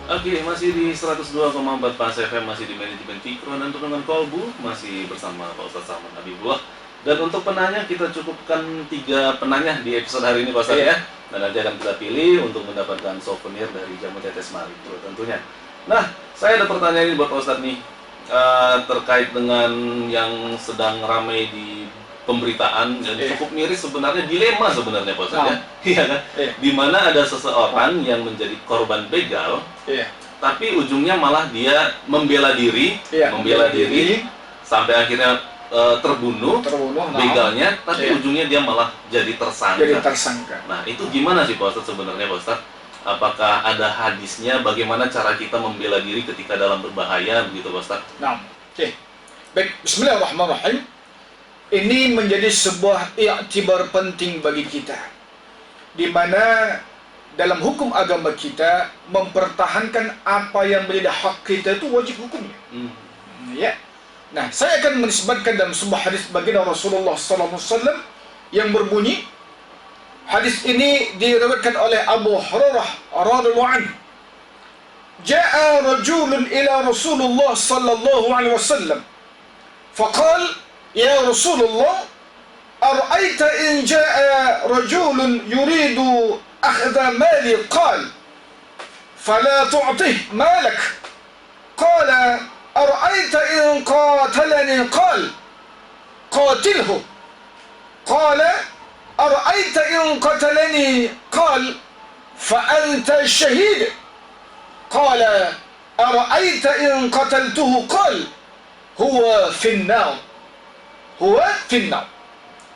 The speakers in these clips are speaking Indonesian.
Oke, masih di 102,4 Pas FM, masih di manajemen Fikron dan Tuntunan Kolbu, masih bersama Pak Ustadz Salman Habibullah. Dan untuk penanya, kita cukupkan 3 penanya di episode hari ini Pak Ustadz ya. Dan nanti akan kita pilih untuk mendapatkan souvenir dari Jamu Tetes Mari tentunya. Nah, saya ada pertanyaan ini buat Pak Ustadz nih, terkait dengan yang sedang ramai di pemberitaan dan cukup miris sebenarnya, dilema sebenarnya Pak Ustadz ya. Iya kan? Di mana ada seseorang yang menjadi korban begal, tapi ujungnya malah dia membela diri, sampai akhirnya terbunuh begalnya, tapi ujungnya dia malah jadi tersangka. Nah, itu gimana sih Pak Ustadz sebenarnya Pak Ustadz? Apakah ada hadisnya bagaimana cara kita membela diri ketika dalam berbahaya begitu Pak Ustadz? Nah, baik, bismillahirrahmanirrahim. Ini menjadi sebuah iktibar penting bagi kita, di mana dalam hukum agama kita mempertahankan apa yang menjadi hak kita itu wajib hukumnya. Ya. Nah, saya akan menisbatkan dalam sebuah hadis baginda Rasulullah SAW yang berbunyi, hadis ini diriwayatkan oleh Abu Hurairah radhiyallahu anhu. Ja'a rajulun ila Rasulullah sallallahu alaihi wasallam faqala يا رسول الله أرأيت إن جاء رجل يريد أخذ مالي قال فلا تعطه مالك قال أرأيت إن قاتلني قال قاتله قال أرأيت إن قتلني قال فأنت الشهيد قال أرأيت إن قتلته قال هو في النار. Huwa finnar.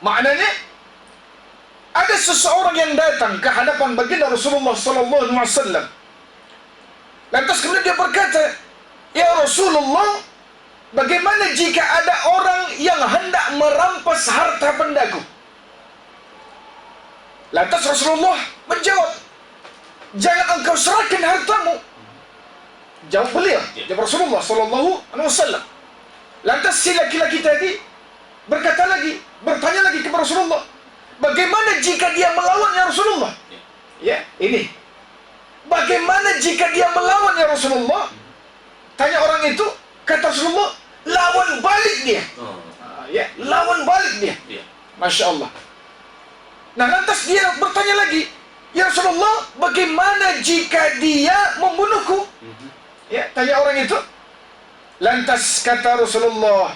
Maknanya ada seseorang yang datang ke hadapan baginda Rasulullah sallallahu alaihi wasallam. Lantas kemudian dia berkata, "Ya Rasulullah, bagaimana jika ada orang yang hendak merampas harta bendaku?" Lantas Rasulullah menjawab, "Jangan engkau serahkan hartamu." Jawab beliau, jawab Rasulullah sallallahu alaihi wasallam. Lantas si laki-laki tadi bertanya lagi kepada Rasulullah, bagaimana jika dia melawan ya Rasulullah? Ya, ini. Bagaimana jika dia melawan ya Rasulullah? Tanya orang itu, kata Rasulullah, lawan balik dia. Ya, lawan balik dia. Masya Allah. Nah, lantas dia bertanya lagi, ya Rasulullah, bagaimana jika dia membunuhku? Ya, tanya orang itu. Lantas kata Rasulullah,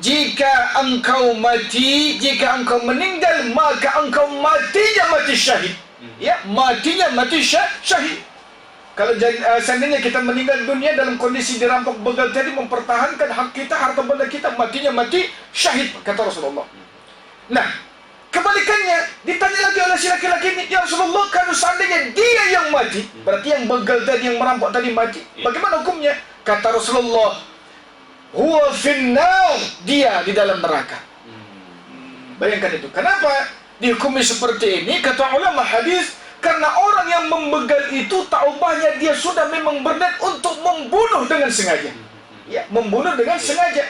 jika engkau mati, jika engkau meninggal, maka engkau matinya mati syahid. Ya, matinya mati syahid. Kalau seandainya kita meninggal dunia dalam kondisi dirampok begal tadi, mempertahankan hak kita, harta benda kita, matinya mati syahid, kata Rasulullah. Nah, kebalikannya, ditanya lagi oleh si laki-laki ini, ya Rasulullah, kalau seandainya dia yang mati, berarti yang begal tadi, yang merampok tadi mati, bagaimana hukumnya? Kata Rasulullah, huwa finnar, dia di dalam neraka. Bayangkan itu. Kenapa dihukumi seperti ini? Kata ulama hadis, karena orang yang membegal itu taubahnya dia sudah memang berniat untuk membunuh dengan sengaja. Ya, membunuh dengan sengaja.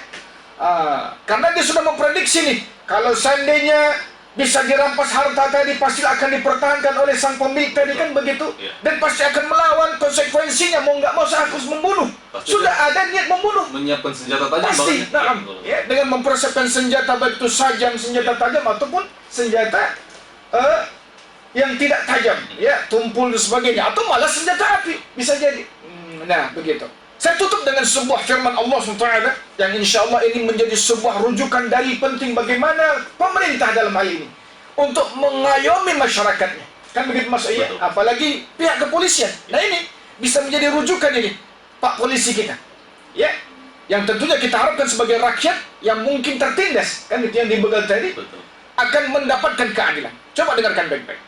Karena dia sudah memprediksi nih, kalau seandainya bisa dirampas harta tadi, pasti akan dipertahankan oleh sang pemilik tadi, kan begitu. Dan pasti akan melawan, konsekuensinya mau nggak mau saya harus membunuh. Pasti sudah ada niat membunuh, menyiapkan senjata tajam pasti. Ya, dengan mempersiapkan senjata, baik itu sajam, senjata tajam ataupun senjata yang tidak tajam, ya, tumpul dan sebagainya, atau malah senjata api bisa jadi. Nah, begitu. Saya tutup dengan sebuah firman Allah SWT yang insya Allah ini menjadi sebuah rujukan dalil penting bagaimana pemerintah dalam hal ini untuk mengayomi masyarakatnya. Kan begitu maksudnya, apalagi pihak kepolisian. Nah, ini bisa menjadi rujukan ini, Pak Polisi kita. Ya, yang tentunya kita harapkan sebagai rakyat yang mungkin tertindas, kan itu yang dibegal tadi, akan mendapatkan keadilan. Coba dengarkan baik-baik.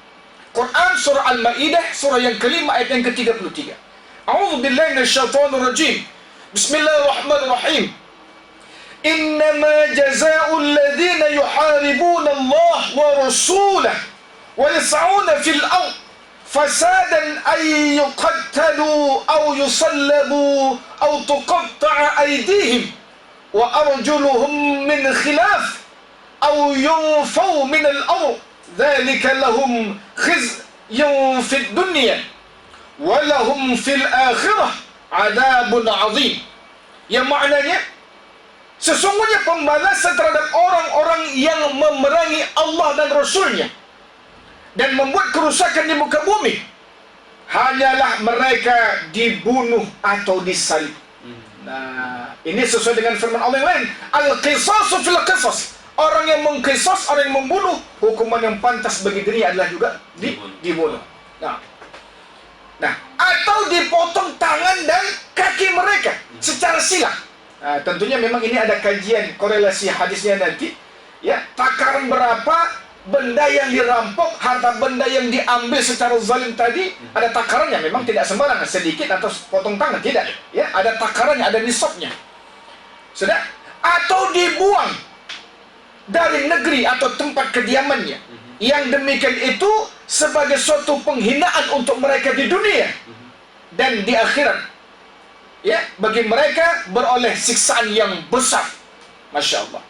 Quran surah Al-Maidah, surah yang kelima ayat yang ke-33. A'udzu billahi minasyaitonir rajim. Bismillahirrahmanirrahim. Innama jazaa'ul ladzina yuharibuna Allah wa rasulahu wa yas'una fil ard fasadan ay yuqattalu aw yusallabu aw tuqatta'a aydihim wa arjuluhum min khilaf aw yunfaw min al-ard dzalika lahum khizyun fid dunya walahum fil akhirah adzabun azim. Yang maknanya sesungguhnya pembalasan terhadap orang-orang yang memerangi Allah dan Rasulnya dan membuat kerusakan di muka bumi hanyalah mereka dibunuh atau disalib. Nah, ini sesuai dengan firman Allah yang lain, al-qisasu fil qisas. Orang yang mengqisas, orang yang membunuh, hukuman yang pantas bagi dirinya adalah juga dibunuh. Nah, atau dipotong tangan dan kaki mereka secara sila. Nah, tentunya memang ini ada kajian korelasi hadisnya nanti. Ya, takaran berapa benda yang dirampok, harta benda yang diambil secara zalim tadi, ada takarannya. Memang tidak sembarangan, sedikit atau potong tangan, tidak. Ya, ada takarannya, ada nisabnya. Sudah? Atau dibuang dari negeri atau tempat kediamannya. Yang demikian itu sebagai suatu penghinaan untuk mereka di dunia dan di akhirat. Ya, bagi mereka beroleh siksaan yang besar. Masya Allah.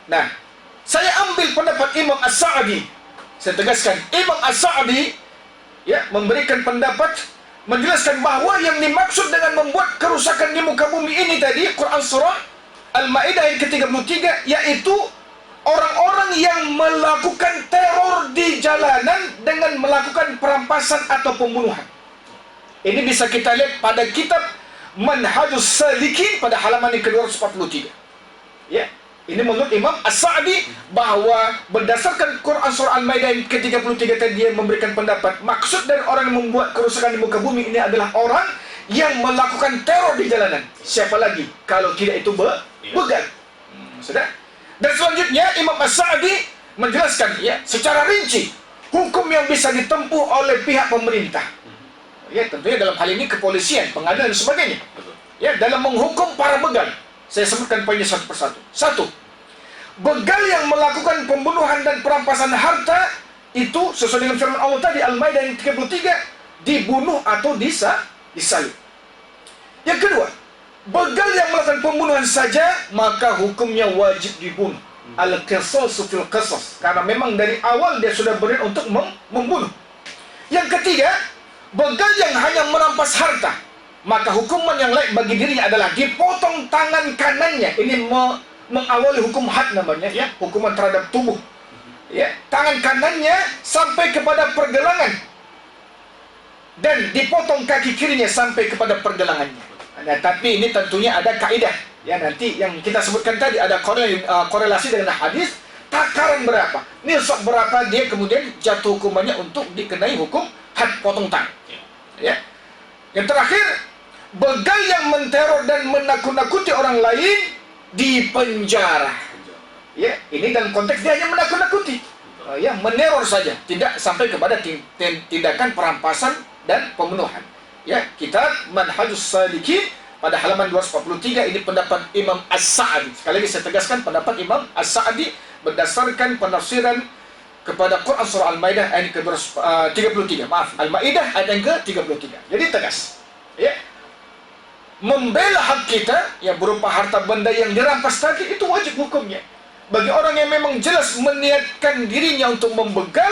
Nah, saya ambil pendapat Imam As-Sa'di. Saya tegaskan, Imam As-Sa'di ya, memberikan pendapat, menjelaskan bahwa yang dimaksud dengan membuat kerusakan di muka bumi ini tadi, Quran Surah Al-Ma'idah ayat ke-33, yaitu orang-orang yang melakukan teror di jalanan dengan melakukan perampasan atau pembunuhan. Ini bisa kita lihat pada kitab Manhajus Salikin pada halaman yang ke-243. Ya, ini menurut Imam As-Sa'di bahwa berdasarkan Quran Surah Al-Maidah yang ke-33 tadi, dia memberikan pendapat maksud dari orang yang membuat kerusakan di muka bumi ini adalah orang yang melakukan teror di jalanan. Siapa lagi kalau tidak itu begal? Sudah? Dan selanjutnya Imam As-Sa'di menjelaskan ya secara rinci hukum yang bisa ditempuh oleh pihak pemerintah. Ya, tentunya dalam hal ini kepolisian, pengadilan dan sebagainya. Ya, dalam menghukum para begal. Saya sebutkan poinnya satu persatu. Satu, begal yang melakukan pembunuhan dan perampasan harta itu sesuai dengan firman Allah tadi Al-Maidah yang 33, dibunuh atau disalib. Yang kedua, begal yang melakukan pembunuhan saja maka hukumnya wajib dibunuh. Al-qisasu fil qisas, karena memang dari awal dia sudah berniat untuk membunuh. Yang ketiga, begal yang hanya merampas harta, maka hukuman yang lain bagi dirinya adalah dipotong tangan kanannya. Ini mengawali hukum had namanya, ya, hukuman terhadap tubuh. Ya, tangan kanannya sampai kepada pergelangan dan dipotong kaki kirinya sampai kepada pergelangannya. Nah, tapi ini tentunya ada kaidah. Ya, nanti yang kita sebutkan tadi ada korelasi dengan hadis, takaran berapa, nisab berapa, dia kemudian jatuh hukumannya untuk dikenai hukum had, potong tangan. Ya. Yang terakhir, begal yang menteror dan menakut-nakuti orang lain dipenjara. Ya, ini dalam konteks dia hanya menakut-nakuti. Ya, meneror saja, tidak sampai kepada tindakan perampasan dan pembunuhan. Ya, kitab Manhajus Salikin pada halaman 243, ini pendapat Imam As-Sa'di. Sekali lagi saya tegaskan, pendapat Imam As-Sa'di berdasarkan penafsiran kepada Quran Surah Al-Maidah ayat ke-33. Maaf, Al-Maidah ayat yang ke-33. Jadi tegas. Ya. Membela hak kita yang berupa harta benda yang dirampas tadi itu wajib hukumnya. Bagi orang yang memang jelas meniatkan dirinya untuk membegal,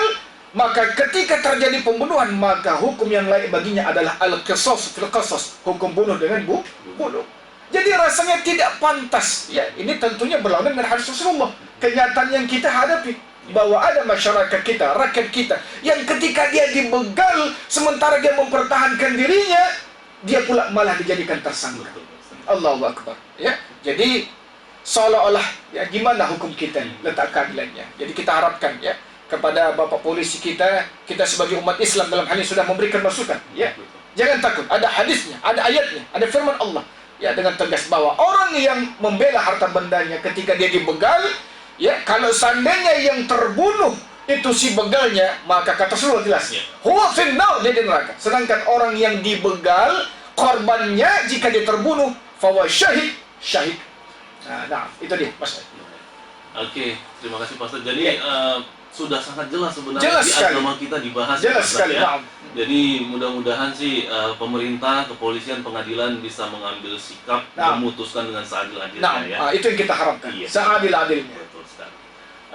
maka ketika terjadi pembunuhan, maka hukum yang lain baginya adalah al-qisas fil qisas, hukum bunuh dengan bunuh. Jadi rasanya tidak pantas. Ya, ini tentunya berlawanan dengan hadis Rasulullah. Kenyataan yang kita hadapi bahwa ada masyarakat kita, rakyat kita yang ketika dia dibegal sementara dia mempertahankan dirinya, dia pula malah dijadikan tersangka. Allahu Akbar. Ya, jadi seolah-olah ya gimana hukum kita ini, letak keadilannya. Jadi kita harapkan ya kepada Bapak Polisi kita sebagai umat Islam dalam hal ini sudah memberikan masukan. Ya, jangan takut. Ada hadisnya, ada ayatnya, ada firman Allah. Ya, dengan tegas bahwa orang yang membela harta bendanya ketika dia dibegal, ya, kalau seandainya yang terbunuh itu si begalnya, maka kata Rasulullah jelas, huwa finnar, dia di neraka. Sedangkan orang yang dibegal, korbannya jika dia terbunuh, fawa syahid. Nah, itu dia, Mas. Oke, terima kasih Pastor. Jadi sudah sangat jelas sebenarnya jelas di sekali. agama kita dibahas. Jelas sekali, ya. Jadi mudah-mudahan sih pemerintah, kepolisian, pengadilan bisa mengambil sikap, memutuskan dengan seadil-adilnya. Itu yang kita harapkan. Iya. Seadil-adilnya. Betul sekali.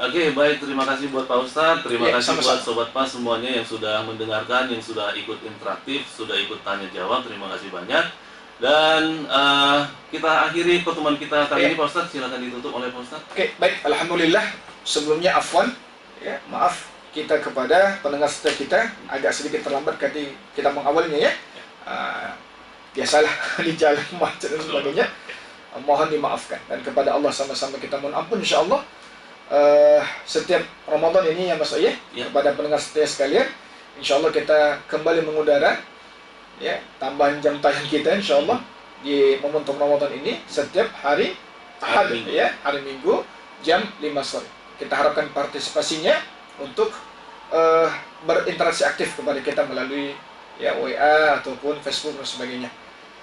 Oke, baik. Terima kasih buat Pak Ustadz. Terima Ya, kasih sama-sama. buat Sobat Pas semuanya yang sudah mendengarkan, yang sudah ikut interaktif, sudah ikut tanya jawab. Terima kasih banyak. Dan kita akhiri pertemuan kita kali Ya. ini, Pak Ustadz. Silakan ditutup oleh Pak Ustadz. Oke, baik. Alhamdulillah. Sebelumnya afwan, ya, maaf kita kepada pendengar setia kita agak sedikit terlambat tadi kita mengawalnya ya. Biasalah di jalan macet dan sebagainya. Mohon dimaafkan dan kepada Allah sama-sama kita mohon ampun insyaallah. Setiap Ramadan ini ya Mas Oye, Ya. kepada pendengar setia sekalian, insyaallah kita kembali mengudara ya, tambahan jam tayang kita insyaallah di momentum Ramadan ini setiap hari Ahad Minggu. ya, hari Minggu jam 5 sore. Kita harapkan partisipasinya untuk berinteraksi aktif kepada kita melalui ya WA ataupun Facebook dan sebagainya.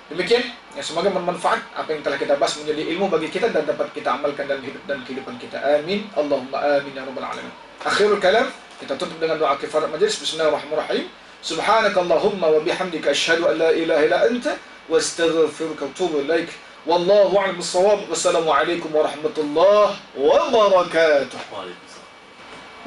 Demikian, ya semoga bermanfaat apa yang telah kita bahas menjadi ilmu bagi kita dan dapat kita amalkan dalam hidup dan kehidupan kita. Amin. Allahumma amin ya rabbal alamin. Akhirul kalam, kita tutup dengan doa kifarat majelis. Bismillahirrahmanirrahim. Subhanakallahumma wa bihamdika asyhadu an la ilaha illa anta wa astaghfiruka wa atubu ilaik. Wallahu a'lam bissawab. Wassalamualaikum warahmatullahi wabarakatuh. Waalaikumsalam.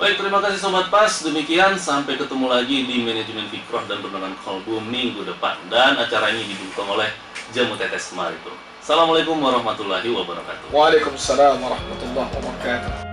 Baik, terima kasih Sobat Pas. Demikian, sampai ketemu lagi di Manajemen Fikroh dan Renungan Kolbu minggu depan. Dan acara ini didukung oleh Jamu Tetes Marito. Assalamualaikum warahmatullahi wabarakatuh. Waalaikumsalam warahmatullahi wabarakatuh.